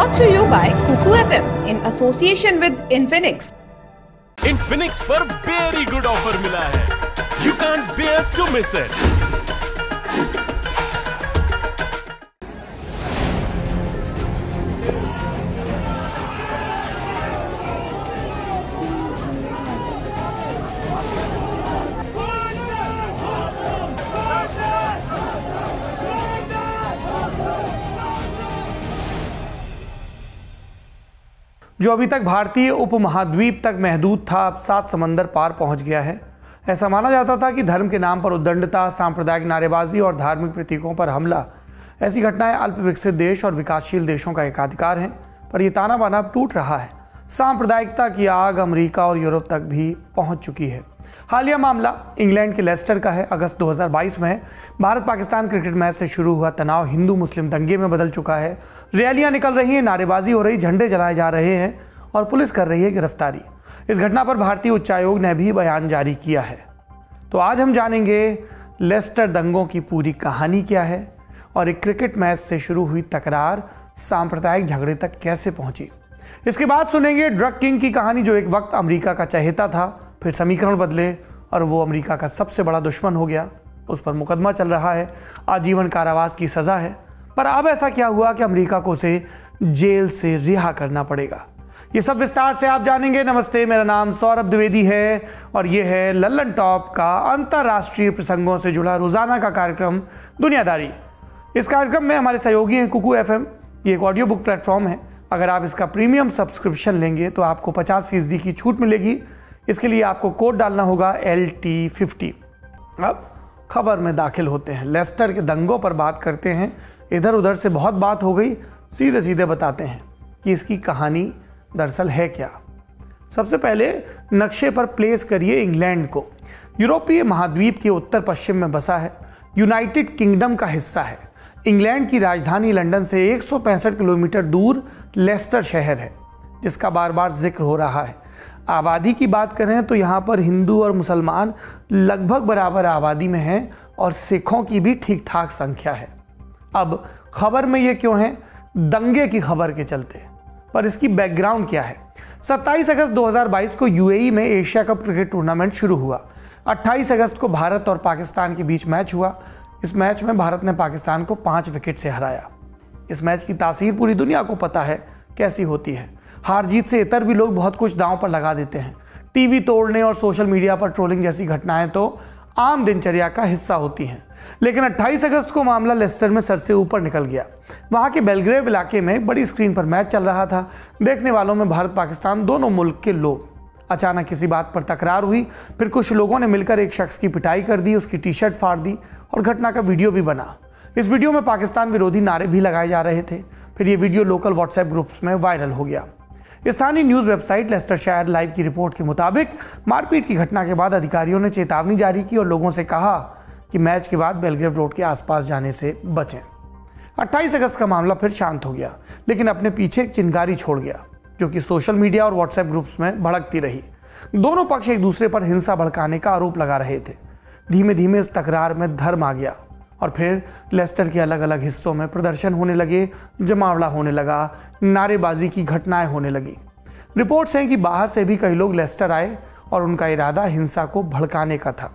Brought to you by Kuku FM in association with Infinix. Infinix पर very good offer मिला है. You can't bear to miss it. जो अभी तक भारतीय उपमहाद्वीप तक महदूद था, अब 7 समंदर पार पहुंच गया है। ऐसा माना जाता था कि धर्म के नाम पर उद्दंडता, सांप्रदायिक नारेबाजी और धार्मिक प्रतीकों पर हमला, ऐसी घटनाएं अल्प विकसित देश और विकासशील देशों का एकाधिकार हैं। पर यह ताना बाना अब टूट रहा है। सांप्रदायिकता की आग अमेरिका और यूरोप तक भी पहुंच चुकी है। हालिया मामला इंग्लैंड के लेस्टर का है। अगस्त 2022 में भारत पाकिस्तान क्रिकेट मैच से शुरू हुआ तनाव हिंदू मुस्लिम दंगे में बदल चुका है। रैलियां निकल रही हैं, नारेबाजी हो रही, झंडे जलाए जा रहे हैं और पुलिस कर रही है गिरफ्तारी। इस घटना पर भारतीय उच्चायोग ने भी बयान जारी किया है। तो आज हम जानेंगे लेस्टर दंगों की पूरी कहानी क्या है और एक क्रिकेट मैच से शुरू हुई तकरार सांप्रदायिक झगड़े तक कैसे पहुंची। इसके बाद सुनेंगे ड्रग किंग की कहानी, जो एक वक्त अमेरिका का चहेता था, फिर समीकरण बदले और वो अमेरिका का सबसे बड़ा दुश्मन हो गया। उस पर मुकदमा चल रहा है, आजीवन कारावास की सज़ा है। पर अब ऐसा क्या हुआ कि अमेरिका को उसे जेल से रिहा करना पड़ेगा। ये सब विस्तार से आप जानेंगे। नमस्ते, मेरा नाम सौरभ द्विवेदी है और ये है लल्लन टॉप का अंतर्राष्ट्रीय प्रसंगों से जुड़ा रोजाना का कार्यक्रम दुनियादारी। इस कार्यक्रम में हमारे सहयोगी हैं कुकू FM। ये एक ऑडियो बुक प्लेटफॉर्म है। अगर आप इसका प्रीमियम सब्सक्रिप्शन लेंगे तो आपको 50% की छूट मिलेगी। इसके लिए आपको कोड डालना होगा LT50। अब खबर में दाखिल होते हैं। लेस्टर के दंगों पर बात करते हैं। इधर उधर से बहुत बात हो गई, सीधे सीधे बताते हैं कि इसकी कहानी दरअसल है क्या। सबसे पहले नक्शे पर प्लेस करिए इंग्लैंड को। यूरोपीय महाद्वीप के उत्तर पश्चिम में बसा है, यूनाइटेड किंगडम का हिस्सा है। इंग्लैंड की राजधानी लंदन से 165 किलोमीटर दूर लेस्टर शहर है, जिसका बार बार जिक्र हो रहा है। आबादी की बात करें तो यहाँ पर हिंदू और मुसलमान लगभग बराबर आबादी में हैं और सिखों की भी ठीक ठाक संख्या है। अब खबर में ये क्यों है? दंगे की खबर के चलते। पर इसकी बैकग्राउंड क्या है? 27 अगस्त 2022 को UAE में एशिया कप क्रिकेट टूर्नामेंट शुरू हुआ। 28 अगस्त को भारत और पाकिस्तान के बीच मैच हुआ। इस मैच में भारत ने पाकिस्तान को 5 विकेट से हराया। इस मैच की तासीर पूरी दुनिया को पता है कैसी होती है। हार जीत से इतर भी लोग बहुत कुछ दांव पर लगा देते हैं। टीवी तोड़ने और सोशल मीडिया पर ट्रोलिंग जैसी घटनाएं तो आम दिनचर्या का हिस्सा होती हैं। लेकिन 28 अगस्त को मामला लेस्टर में सर से ऊपर निकल गया। वहां के बेलग्रेव इलाके में बड़ी स्क्रीन पर मैच चल रहा था। देखने वालों में भारत पाकिस्तान दोनों मुल्क के लोग। अचानक किसी बात पर तकरार हुई, फिर कुछ लोगों ने मिलकर एक शख्स की पिटाई कर दी, उसकी टी-शर्ट फाड़ दी और घटना का वीडियो भी बना। इस वीडियो में पाकिस्तान विरोधी नारे भी लगाए जा रहे थे। फिर ये वीडियो लोकल व्हाट्सएप ग्रुप्स में वायरल हो गया। स्थानीय न्यूज वेबसाइट लेस्टरशायर लाइव की रिपोर्ट के मुताबिक मारपीट की घटना के बाद अधिकारियों ने चेतावनी जारी की और लोगों से कहा कि मैच के बाद बेलग्रेव रोड के आसपास जाने से बचें। 28 अगस्त का मामला फिर शांत हो गया, लेकिन अपने पीछे एक चिंगारी छोड़ गया, जो कि सोशल मीडिया और व्हाट्सएप ग्रुप्स में भड़कती रही। दोनों पक्ष एक दूसरे पर हिंसा भड़काने का आरोप लगा रहे थे। धीमे धीमे इस तकरार में धर्म आ गया और फिर लेस्टर के अलग अलग हिस्सों में प्रदर्शन होने लगे, जमावड़ा होने लगा, नारेबाजी की घटनाएं होने लगी। रिपोर्ट्स हैं कि बाहर से भी कई लोग लेस्टर आए और उनका इरादा हिंसा को भड़काने का था।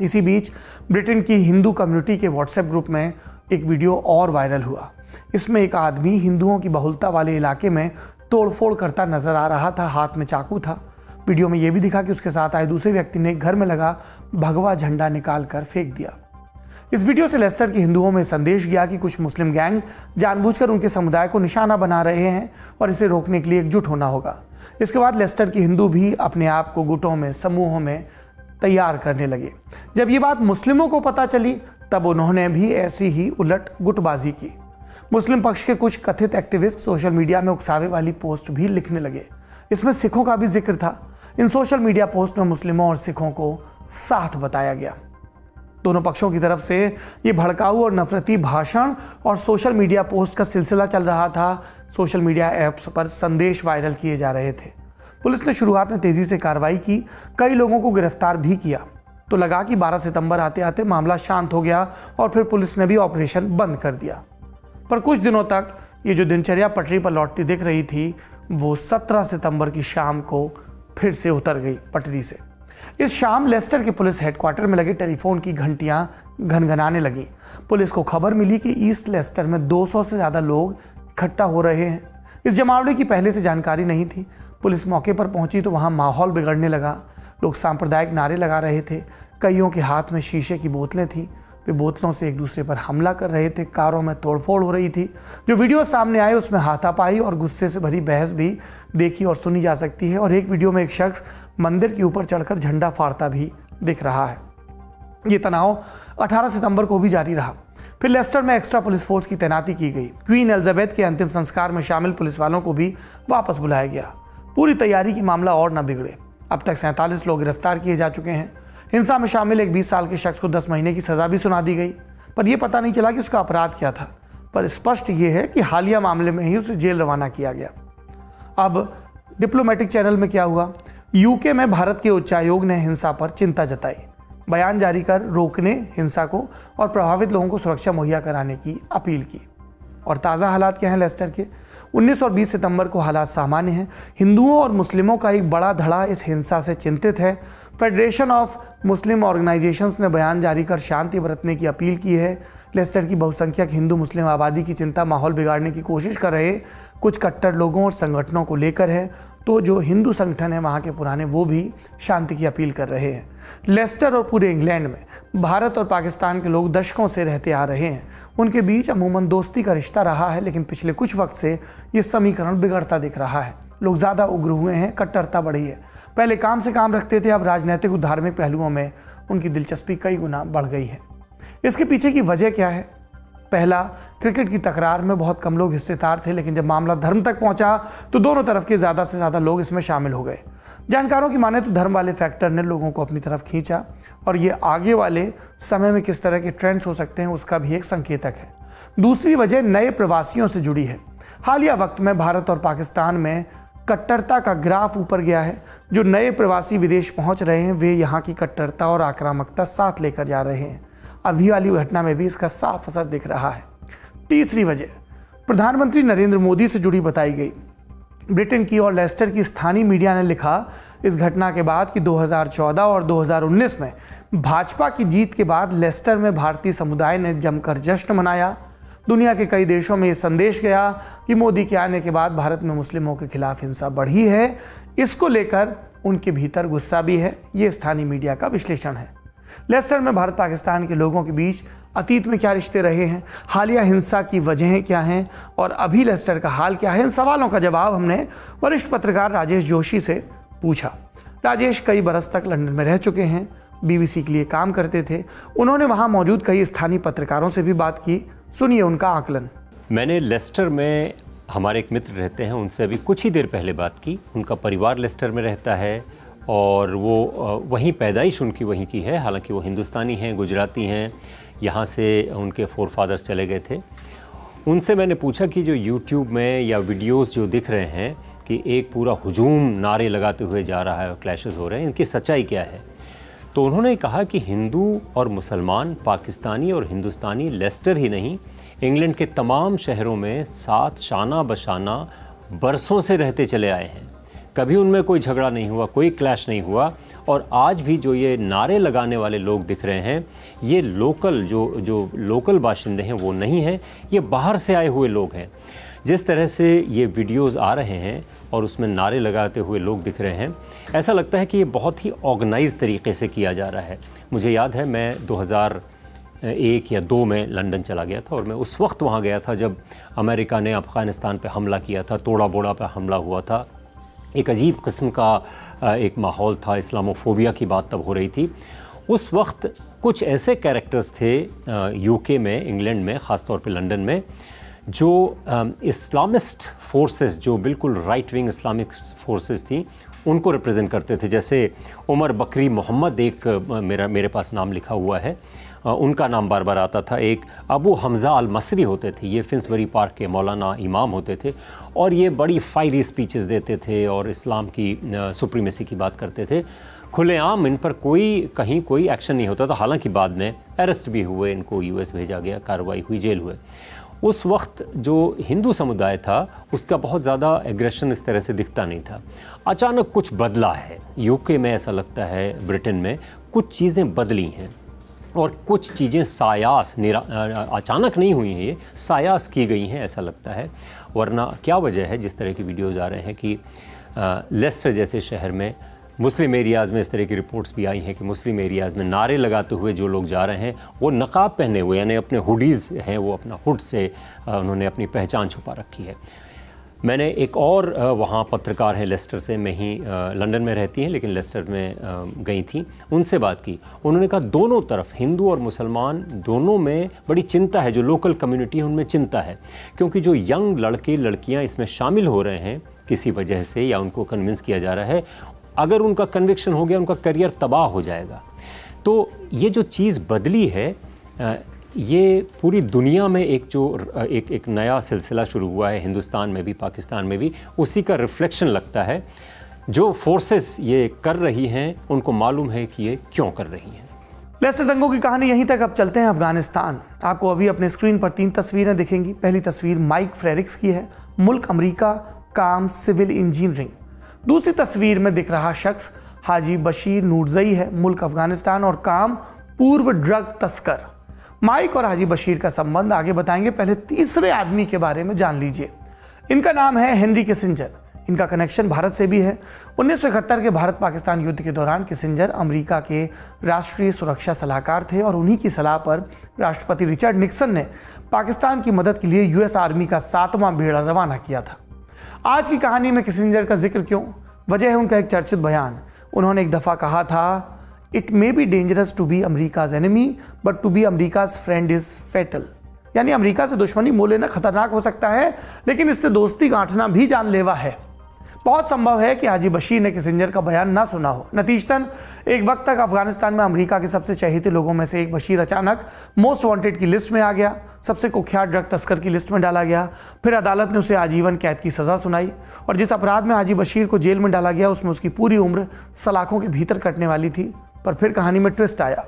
इसी बीच ब्रिटेन की हिंदू कम्युनिटी के व्हाट्सएप ग्रुप में एक वीडियो और वायरल हुआ। इसमें एक आदमी हिंदुओं की बहुलता वाले इलाके में तोड़फोड़ करता नजर आ रहा था, हाथ में चाकू था। वीडियो में यह भी दिखा कि उसके साथ आए दूसरे व्यक्ति ने घर में लगा भगवा झंडा निकाल कर फेंक दिया। इस वीडियो से लेस्टर के हिंदुओं में संदेश गया कि कुछ मुस्लिम गैंग जानबूझकर उनके समुदाय को निशाना बना रहे हैं और इसे रोकने के लिए एकजुट होना होगा। इसके बाद लेस्टर के हिंदू भी अपने आप को गुटों में, समूहों में तैयार करने लगे। जब ये बात मुस्लिमों को पता चली, तब उन्होंने भी ऐसी ही उलट गुटबाजी की। मुस्लिम पक्ष के कुछ कथित एक्टिविस्ट सोशल मीडिया में उकसावे वाली पोस्ट भी लिखने लगे। इसमें सिखों का भी जिक्र था। इन सोशल मीडिया पोस्ट में मुस्लिमों और सिखों को साथ बताया गया। दोनों पक्षों की तरफ से ये भड़काऊ और नफरती भाषण और सोशल मीडिया पोस्ट का सिलसिला चल रहा था। सोशल मीडिया ऐप्स पर संदेश वायरल किए जा रहे थे। पुलिस ने शुरुआत में तेजी से कार्रवाई की, कई लोगों को गिरफ्तार भी किया। तो लगा कि 12 सितंबर आते आते मामला शांत हो गया और फिर पुलिस ने भी ऑपरेशन बंद कर दिया। पर कुछ दिनों तक ये जो दिनचर्या पटरी पर लौटती दिख रही थी वो 17 सितंबर की शाम को फिर से उतर गई पटरी से। इस शाम लेस्टर के पुलिस हेडक्वार्टर में लगे टेलीफोन की घंटियां घनघनाने लगी। पुलिस को खबर मिली कि ईस्ट लेस्टर में 200 से ज़्यादा लोग इकट्ठा हो रहे हैं। इस जमावड़े की पहले से जानकारी नहीं थी। पुलिस मौके पर पहुंची तो वहां माहौल बिगड़ने लगा। लोग सांप्रदायिक नारे लगा रहे थे। कईयों के हाथ में शीशे की बोतलें थीं। वे बोतलों से एक दूसरे पर हमला कर रहे थे। कारों में तोड़फोड़ हो रही थी। जो वीडियो सामने आए उसमें हाथापाई और गुस्से से भरी बहस भी देखी और सुनी जा सकती है। और एक वीडियो में एक शख्स मंदिर के ऊपर चढ़कर झंडा फाड़ता भी दिख रहा है। ये तनाव 18 सितंबर को भी जारी रहा। फिर लेस्टर में एक्स्ट्रा पुलिस फोर्स की तैनाती की गई। क्वीन एलिजाबेथ के अंतिम संस्कार में शामिल पुलिस वालों को भी वापस बुलाया गया। पूरी तैयारी की मामला और न बिगड़े। अब तक 47 लोग गिरफ्तार किए जा चुके हैं। हिंसा में शामिल एक 20 साल के शख्स को 10 महीने की सजा भी सुना दी गई, पर यह पता नहीं चला कि उसका अपराध क्या था। पर स्पष्ट ये है कि हालिया मामले में ही उसे जेल रवाना किया गया। अब डिप्लोमेटिक चैनल में क्या हुआ? यूके में भारत के उच्चायोग ने हिंसा पर चिंता जताई, बयान जारी कर रोकने हिंसा को और प्रभावित लोगों को सुरक्षा मुहैया कराने की अपील की। और ताज़ा हालात क्या हैं लेस्टर के? 19 और 20 सितंबर को हालात सामान्य हैं। हिंदुओं और मुस्लिमों का एक बड़ा धड़ा इस हिंसा से चिंतित है। फेडरेशन ऑफ मुस्लिम ऑर्गेनाइजेशंस ने बयान जारी कर शांति बरतने की अपील की है। लेस्टर की बहुसंख्यक हिंदू मुस्लिम आबादी की चिंता माहौल बिगाड़ने की कोशिश कर रहे कुछ कट्टर लोगों और संगठनों को लेकर है। तो जो हिंदू संगठन है वहाँ के पुराने, वो भी शांति की अपील कर रहे हैं। लेस्टर और पूरे इंग्लैंड में भारत और पाकिस्तान के लोग दशकों से रहते आ रहे हैं। उनके बीच अमूमन दोस्ती का रिश्ता रहा है, लेकिन पिछले कुछ वक्त से ये समीकरण बिगड़ता दिख रहा है। लोग ज़्यादा उग्र हुए हैं, कट्टरता बढ़ी है। पहले काम से काम रखते थे, अब राजनीतिक और धार्मिक पहलुओं में उनकी दिलचस्पी कई गुना बढ़ गई है। इसके पीछे की वजह क्या है? पहला, क्रिकेट की तकरार में बहुत कम लोग हिस्सेदार थे, लेकिन जब मामला धर्म तक पहुंचा तो दोनों तरफ के ज़्यादा से ज़्यादा लोग इसमें शामिल हो गए। जानकारों की माने तो धर्म वाले फैक्टर ने लोगों को अपनी तरफ खींचा, और ये आगे वाले समय में किस तरह के ट्रेंड्स हो सकते हैं उसका भी एक संकेतक है। दूसरी वजह नए प्रवासियों से जुड़ी है। हालिया वक्त में भारत और पाकिस्तान में कट्टरता का ग्राफ ऊपर गया है। जो नए प्रवासी विदेश पहुंच रहे हैं वे यहाँ की कट्टरता और आक्रामकता साथ लेकर जा रहे हैं। अभी वाली घटना में भी इसका साफ असर दिख रहा है। तीसरी वजह प्रधानमंत्री नरेंद्र मोदी से जुड़ी बताई गई। ब्रिटेन की और लेस्टर की स्थानीय मीडिया ने लिखा इस घटना के बाद कि 2014 और 2019 में भाजपा की जीत के बाद लेस्टर में भारतीय समुदाय ने जमकर जश्न मनाया। दुनिया के कई देशों में ये संदेश गया कि मोदी के आने के बाद भारत में मुस्लिमों के खिलाफ हिंसा बढ़ी है। इसको लेकर उनके भीतर गुस्सा भी है। ये स्थानीय मीडिया का विश्लेषण है। लेस्टर में भारत पाकिस्तान के लोगों के बीच अतीत में क्या रिश्ते रहे हैं, हालिया हिंसा की वजहें क्या हैं और अभी लेस्टर का हाल क्या है, इन सवालों का जवाब हमने वरिष्ठ पत्रकार राजेश जोशी से पूछा। राजेश कई बरस तक लंदन में रह चुके हैं, बीबीसी के लिए काम करते थे। उन्होंने वहाँ मौजूद कई स्थानीय पत्रकारों से भी बात की। सुनिए उनका आकलन। मैंने लेस्टर में हमारे एक मित्र रहते हैं, उनसे अभी कुछ ही देर पहले बात की। उनका परिवार लेस्टर में रहता है और वो वहीं पैदाइश उनकी वहीं की है। हालांकि वो हिंदुस्तानी हैं, गुजराती हैं, यहाँ से उनके फोरफादर्स चले गए थे। उनसे मैंने पूछा कि जो यूट्यूब में या वीडियोस जो दिख रहे हैं कि एक पूरा हुजूम नारे लगाते हुए जा रहा है और क्लैशेस हो रहे हैं, इनकी सच्चाई क्या है। तो उन्होंने कहा कि हिंदू और मुसलमान, पाकिस्तानी और हिंदुस्तानी लेस्टर ही नहीं, इंग्लैंड के तमाम शहरों में साथ शाना बशाना बरसों से रहते चले आए हैं। कभी उनमें कोई झगड़ा नहीं हुआ, कोई क्लैश नहीं हुआ। और आज भी जो ये नारे लगाने वाले लोग दिख रहे हैं, ये लोकल जो लोकल बाशिंदे हैं वो नहीं हैं, ये बाहर से आए हुए लोग हैं। जिस तरह से ये वीडियोस आ रहे हैं और उसमें नारे लगाते हुए लोग दिख रहे हैं, ऐसा लगता है कि ये बहुत ही ऑर्गेनाइज तरीके से किया जा रहा है। मुझे याद है मैं 2001 या 2 में लंदन चला गया था और मैं उस वक्त वहाँ गया था जब अमेरिका ने अफ़गानिस्तान पे हमला किया था, तोड़ा बोड़ा पे हमला हुआ था। एक अजीब किस्म का एक माहौल था, इस्लामोफोबिया की बात तब हो रही थी। उस वक्त कुछ ऐसे कैरेक्टर्स थे यूके में, इंग्लैंड में, ख़ास तौर पे लंदन में, जो इस्लामिस्ट फोर्सेस, जो बिल्कुल राइट विंग इस्लामिक फोर्सेस थी, उनको रिप्रेजेंट करते थे। जैसे उमर बकरी मोहम्मद, एक मेरे पास नाम लिखा हुआ है, उनका नाम बार बार आता था। एक अबू हमज़ा अल मसरी होते थे, ये फिन्सबरी पार्क के मौलाना इमाम होते थे और ये बड़ी फायरी स्पीचेस देते थे और इस्लाम की सुप्रीमेसी की बात करते थे। खुलेआम इन पर कहीं कोई एक्शन नहीं होता था। हालांकि बाद में अरेस्ट भी हुए, इनको यूएस भेजा गया, कार्रवाई हुई, जेल हुए। उस वक्त जो हिंदू समुदाय था उसका बहुत ज़्यादा एग्रेशन इस तरह से दिखता नहीं था। अचानक कुछ बदला है यूके में, ऐसा लगता है ब्रिटेन में कुछ चीज़ें बदली हैं और कुछ चीज़ें सायास अचानक नहीं हुई हैं, ये सायास की गई हैं ऐसा लगता है। वरना क्या वजह है, जिस तरह की वीडियोज़ आ रहे हैं कि लेस्टर जैसे शहर में मुस्लिम एरियाज़ में इस तरह की रिपोर्ट्स भी आई हैं कि मुस्लिम एरियाज़ में नारे लगाते हुए जो लोग जा रहे हैं वो नकाब पहने हुए, यानी अपने हुडीज़ हैं वो अपना हुड से उन्होंने अपनी पहचान छुपा रखी है। मैंने एक और वहाँ पत्रकार हैं लेस्टर से, मैं ही लंदन में रहती हैं लेकिन लेस्टर में गई थी, उनसे बात की। उन्होंने कहा दोनों तरफ हिंदू और मुसलमान दोनों में बड़ी चिंता है, जो लोकल कम्युनिटी है उनमें चिंता है, क्योंकि जो यंग लड़के लड़कियाँ इसमें शामिल हो रहे हैं किसी वजह से या उनको कन्विंस किया जा रहा है, अगर उनका कन्विक्शन हो गया उनका करियर तबाह हो जाएगा। तो ये जो चीज़ बदली है ये पूरी दुनिया में एक नया सिलसिला शुरू हुआ है, हिंदुस्तान में भी पाकिस्तान में भी, उसी का रिफ्लेक्शन लगता है। जो फोर्सेस ये कर रही हैं उनको मालूम है कि ये क्यों कर रही हैं। लेस्टर दंगों की कहानी यहीं तक। अब चलते हैं अफगानिस्तान। आपको अभी अपने स्क्रीन पर 3 तस्वीरें दिखेंगी। पहली तस्वीर माइक फ्रेरिक्स की है, मुल्क अमेरिका, काम सिविल इंजीनियरिंग। दूसरी तस्वीर में दिख रहा शख्स हाजी बशीर नूरजई है, मुल्क अफगानिस्तान और काम पूर्व ड्रग तस्कर। माइक और हाजी बशीर का संबंध आगे बताएंगे, पहले तीसरे आदमी के बारे में जान लीजिए। इनका नाम है हेनरी किसिंजर। इनका कनेक्शन भारत से भी है। 1971 के भारत पाकिस्तान युद्ध के दौरान किसिंजर अमेरिका के राष्ट्रीय सुरक्षा सलाहकार थे और उन्हीं की सलाह पर राष्ट्रपति रिचर्ड निक्सन ने पाकिस्तान की मदद के लिए यूएस आर्मी का 7वां बेड़ा रवाना किया था। आज की कहानी में किसिंजर का जिक्र क्यों? वजह है उनका एक चर्चित बयान। उन्होंने एक दफ़ा कहा था, it may be dangerous to be America's enemy but to be America's friend is fatal. यानी अमरीका से दुश्मनी मोल लेना खतरनाक हो सकता है लेकिन इससे दोस्ती गांठना भी जानलेवा है। बहुत संभव है कि हाजी बशीर ने किसिंजर का बयान ना सुना हो। नतीजतन एक वक्त तक अफगानिस्तान में अमेरिका के सबसे चहेते लोगों में से एक बशीर अचानक मोस्ट वांटेड की लिस्ट में आ गया, सबसे कुख्यात ड्रग तस्कर की लिस्ट में डाला गया। फिर अदालत ने उसे आजीवन कैद की सज़ा सुनाई और जिस अपराध में हाजी बशीर को जेल में डाला गया उसमें उसकी पूरी उम्र सलाखों के भीतर कटने वाली थी। पर फिर कहानी में ट्विस्ट आया।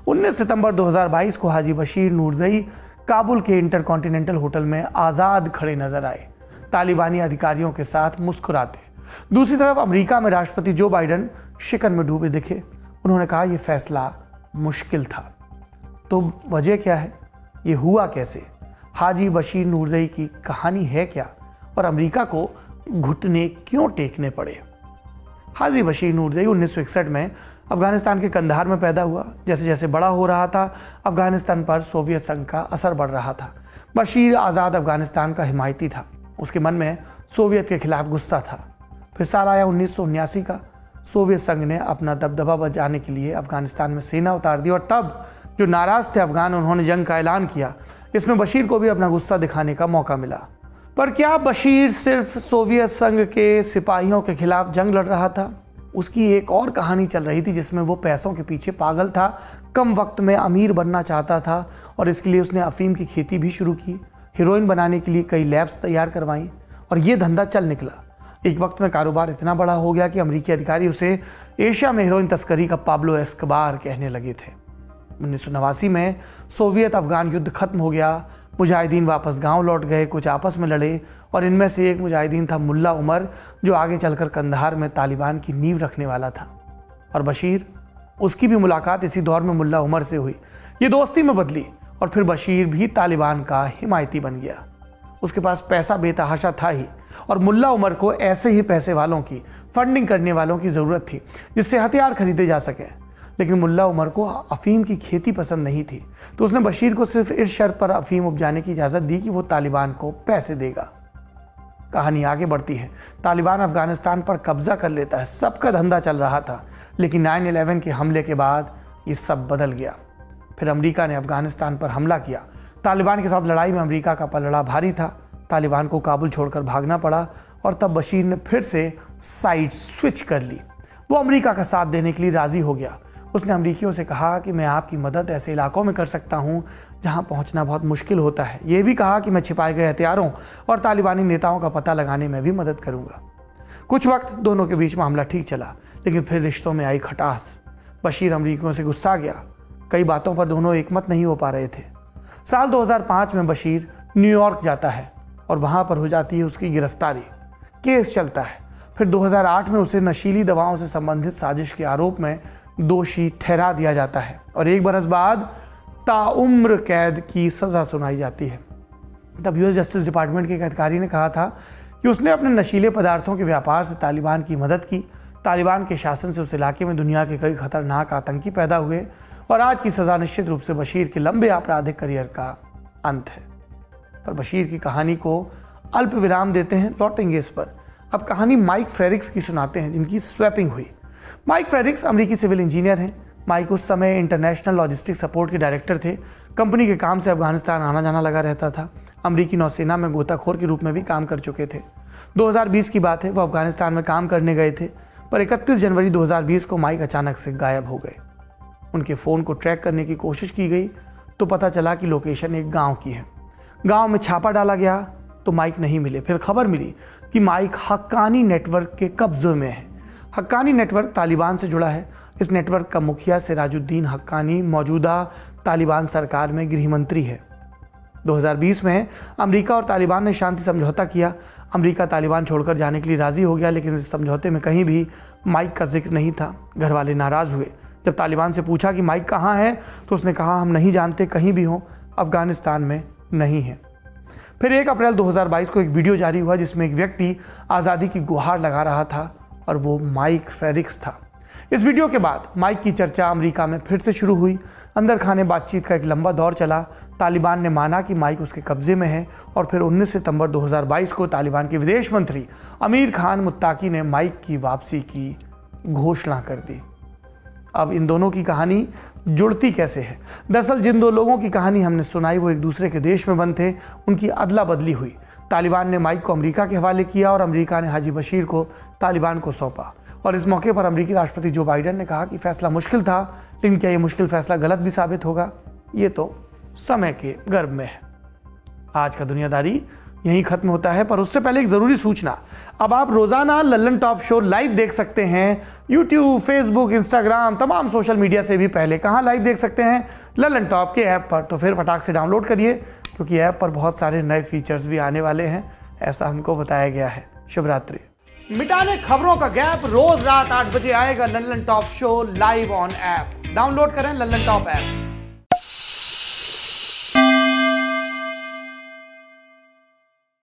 19 सितंबर 2022 को हाजी बशीर नूरजई काबुल के इंटरकॉन्टिनेंटल होटल में आज़ाद खड़े नजर आए, तालिबानी अधिकारियों के साथ मुस्कुराते। दूसरी तरफ अमेरिका में राष्ट्रपति जो बाइडेन शिकन में डूबे दिखे। उन्होंने कहा यह फैसला मुश्किल था। तो वजह क्या है? ये हुआ कैसे? हाजी बशीर नूरजई की कहानी है क्या और अमेरिका को घुटने क्यों टेकने पड़े? हाजी बशीर नूरजई 1961 में अफगानिस्तान के कंधार में पैदा हुआ। जैसे जैसे बड़ा हो रहा था अफगानिस्तान पर सोवियत संघ का असर बढ़ रहा था। बशीर आज़ाद अफगानिस्तान का हिमायती था। उसके मन में सोवियत के खिलाफ गुस्सा था। फिर साल आया 1979 का। सोवियत संघ ने अपना दबदबा बचाने के लिए अफगानिस्तान में सेना उतार दी और तब जो नाराज़ थे अफगान, उन्होंने जंग का ऐलान किया। इसमें बशीर को भी अपना गुस्सा दिखाने का मौका मिला। पर क्या बशीर सिर्फ सोवियत संघ के सिपाहियों के खिलाफ जंग लड़ रहा था? उसकी एक और कहानी चल रही थी जिसमें वो पैसों के पीछे पागल था, कम वक्त में अमीर बनना चाहता था और इसके लिए उसने अफीम की खेती भी शुरू की। हीरोइन बनाने के लिए कई लैब्स तैयार करवाई और ये धंधा चल निकला। एक वक्त में कारोबार इतना बड़ा हो गया कि अमेरिकी अधिकारी उसे एशिया में हीरोइन तस्करी का पाब्लो एस्कोबार कहने लगे थे। 1989 में सोवियत अफगान युद्ध खत्म हो गया। मुजाहिदीन वापस गांव लौट गए, कुछ आपस में लड़े और इनमें से एक मुजाहिदीन था मुल्ला उमर, जो आगे चलकर कंधार में तालिबान की नींव रखने वाला था। और बशीर, उसकी भी मुलाकात इसी दौर में मुल्ला उमर से हुई। ये दोस्ती में बदली और फिर बशीर भी तालिबान का हिमायती बन गया। उसके पास पैसा बेतहाशा था ही और मुल्ला उमर को ऐसे ही पैसे वालों की, फंडिंग करने वालों की ज़रूरत थी जिससे हथियार खरीदे जा सकें। लेकिन मुल्ला उमर को अफीम की खेती पसंद नहीं थी, तो उसने बशीर को सिर्फ इस शर्त पर अफीम उपजाने की इजाज़त दी कि वो तालिबान को पैसे देगा। कहानी आगे बढ़ती है। तालिबान अफगानिस्तान पर कब्जा कर लेता है। सबका धंधा चल रहा था, लेकिन 9/11 के हमले के बाद ये सब बदल गया। फिर अमेरिका ने अफगानिस्तान पर हमला किया। तालिबान के साथ लड़ाई में अमेरिका का पलड़ा भारी था। तालिबान को काबुल छोड़कर भागना पड़ा और तब बशीर ने फिर से साइड स्विच कर ली। वो अमेरिका का साथ देने के लिए राज़ी हो गया। उसने अमरीकियों से कहा कि मैं आपकी मदद ऐसे इलाकों में कर सकता हूं जहां पहुंचना बहुत मुश्किल होता है। यह भी कहा कि मैं छिपाए गए हथियारों और तालिबानी नेताओं का पता लगाने में भी मदद करूंगा। कुछ वक्त दोनों के बीच मामला ठीक चला, लेकिन फिर रिश्तों में आई खटास। बशीर अमरीकियों से गुस्सा गया। कई बातों पर दोनों एकमत नहीं हो पा रहे थे। साल 2005 में बशीर न्यूयॉर्क जाता है और वहाँ पर हो जाती है उसकी गिरफ्तारी। केस चलता है। फिर 2008 में उसे नशीली दवाओं से संबंधित साजिश के आरोप में दोषी ठहरा दिया जाता है और 1 बरस बाद ताउम्र कैद की सज़ा सुनाई जाती है। तब यूएस जस्टिस डिपार्टमेंट के एक अधिकारी ने कहा था कि उसने अपने नशीले पदार्थों के व्यापार से तालिबान की मदद की। तालिबान के शासन से उस इलाके में दुनिया के कई खतरनाक आतंकी पैदा हुए और आज की सज़ा निश्चित रूप से बशीर के लंबे आपराधिक करियर का अंत है। पर बशीर की कहानी को अल्प विराम देते हैं, लौटेंगे इस पर। अब कहानी माइक फ्रेरिक्स की सुनाते हैं, जिनकी स्वैपिंग हुई। माइक फ्रेरिक्स अमेरिकी सिविल इंजीनियर हैं। माइक उस समय इंटरनेशनल लॉजिस्टिक सपोर्ट के डायरेक्टर थे। कंपनी के काम से अफगानिस्तान आना जाना लगा रहता था। अमेरिकी नौसेना में गोताखोर के रूप में भी काम कर चुके थे। 2020 की बात है, वो अफगानिस्तान में काम करने गए थे, पर 31 जनवरी 2020 को माइक अचानक से गायब हो गए। उनके फ़ोन को ट्रैक करने की कोशिश की गई तो पता चला कि लोकेशन एक गाँव की है। गाँव में छापा डाला गया तो माइक नहीं मिले। फिर खबर मिली कि माइक हक्कानी नेटवर्क के कब्जे में है। हक्कानी नेटवर्क तालिबान से जुड़ा है। इस नेटवर्क का मुखिया सिराजुद्दीन हक्कानी मौजूदा तालिबान सरकार में गृह मंत्री है। 2020 में अमेरिका और तालिबान ने शांति समझौता किया। अमेरिका तालिबान छोड़कर जाने के लिए राज़ी हो गया, लेकिन इस समझौते में कहीं भी माइक का जिक्र नहीं था। घर वाले नाराज़ हुए। जब तालिबान से पूछा कि माइक कहाँ है तो उसने कहा, हम नहीं जानते, कहीं भी हो, अफगानिस्तान में नहीं है। फिर 1 अप्रैल 2022 को एक वीडियो जारी हुआ जिसमें एक व्यक्ति आज़ादी की गुहार लगा रहा था और वो माइक फ्रेरिक्स था। इस वीडियो के बाद माइक की चर्चा अमेरिका में फिर से शुरू हुई। अंदर खाने बातचीत का एक लंबा दौर चला। तालिबान ने माना कि माइक उसके कब्जे में है और फिर 19 सितंबर 2022 को तालिबान के विदेश मंत्री अमीर खान मुत्ताकी ने माइक की वापसी की घोषणा कर दी। अब इन दोनों की कहानी जुड़ती कैसे है? दरअसल जिन 2 लोगों की कहानी हमने सुनाई वो एक दूसरे के देश में बंद थे। उनकी अदला बदली हुई। तालिबान ने माइक को अमेरिका के हवाले किया और अमेरिका ने हाजी बशीर को तालिबान को सौंपा। और इस मौके पर अमेरिकी राष्ट्रपति जो बाइडेन ने कहा कि फैसला मुश्किल था, लेकिन क्या ये मुश्किल फैसला गलत भी साबित होगा, ये तो समय के गर्भ में है। आज का दुनियादारी यहीं खत्म होता है, पर उससे पहले एक ज़रूरी सूचना। अब आप रोज़ाना लल्लन टॉप शो लाइव देख सकते हैं यूट्यूब, फेसबुक, इंस्टाग्राम, तमाम सोशल मीडिया से भी पहले। कहाँ लाइव देख सकते हैं? लल्लन टॉप के ऐप पर। तो फिर फटाक से डाउनलोड करिए, क्योंकि ऐप पर बहुत सारे नए फीचर्स भी आने वाले हैं, ऐसा हमको बताया गया है। शुभ रात्रि। मिटाने खबरों का गैप रोज रात 8 बजे आएगा Lallan top show live on app. Download करें लल्लन टॉप ऐप।